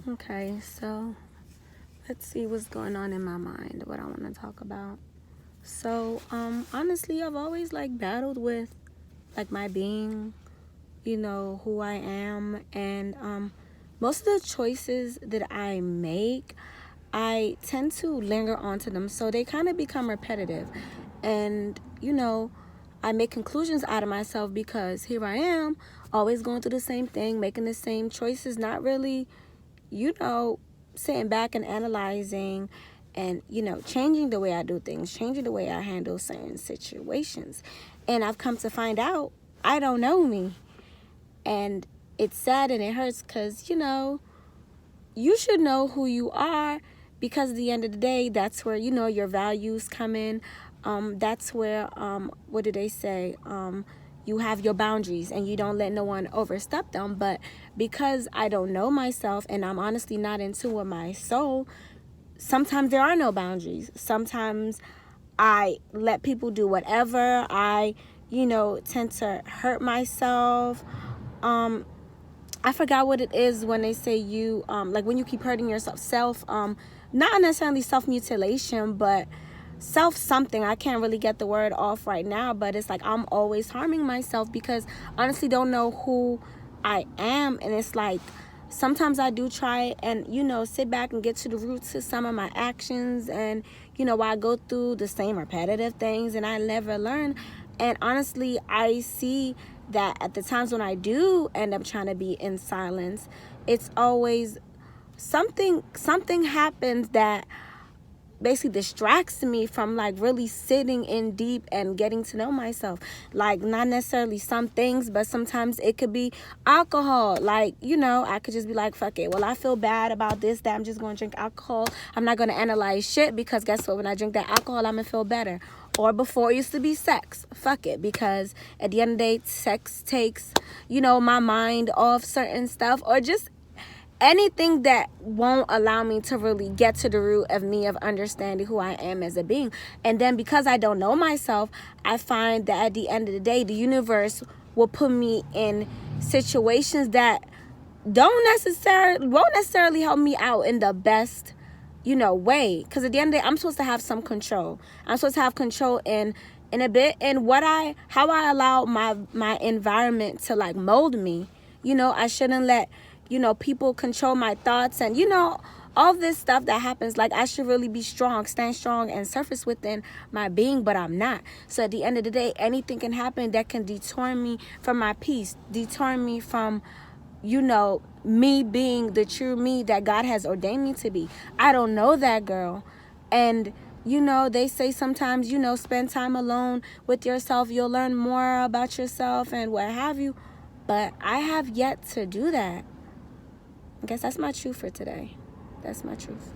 Okay, so let's see what's going on in my mind, what I want to talk about. So, honestly, I've always like battled with like my being, who I am, and most of the choices that I make, I tend to linger onto them, so they kind of become repetitive, and I make conclusions out of myself because here I am, always going through the same thing, making the same choices, not really, you know, sitting back and analyzing and, changing the way I do things, changing the way I handle certain situations. And I've come to find out I don't know me. And it's sad and it hurts because, you should know who you are because at the end of the day, that's where, your values come in. That's where, what do they say? You have your boundaries and you don't let no one overstep them. But because I don't know myself and I'm honestly not in tune with my soul, sometimes there are no boundaries. Sometimes I let people do whatever. I, tend to hurt myself. I forgot what it is when they say you, like when you keep hurting yourself, not necessarily self-mutilation, but self something. I can't really get the word off right now, but it's like I'm always harming myself because honestly don't know who I am. And it's like sometimes I do try and, sit back and get to the roots of some of my actions. And, I go through the same repetitive things and I never learn. And honestly, I see that at the times when I do end up trying to be in silence, it's always something happens that basically distracts me from like really sitting in deep and getting to know myself. Like not necessarily some things, but sometimes it could be alcohol. Like, I could just be like, fuck it, well, I feel bad about this, that I'm just going to drink alcohol. I'm not going to analyze shit because guess what, when I drink that alcohol, I'm going to feel better. Or before it used to be sex, fuck it, because at the end of the day, sex takes, my mind off certain stuff, or just anything that won't allow me to really get to the root of me, of understanding who I am as a being. And then because I don't know myself, I find that at the end of the day, the universe will put me in situations that won't necessarily help me out in the best, way. Because at the end of the day, I'm supposed to have some control. I'm supposed to have control in a bit in how I allow my environment to like mold me. I shouldn't let people control my thoughts and, all this stuff that happens. Like, I should really be strong, stand strong, and surface within my being, but I'm not. So at the end of the day, anything can happen that can detour me from my peace, detour me from, me being the true me that God has ordained me to be. I don't know that girl. And, they say sometimes, spend time alone with yourself. You'll learn more about yourself and what have you. But I have yet to do that. I guess that's my truth for today. That's my truth.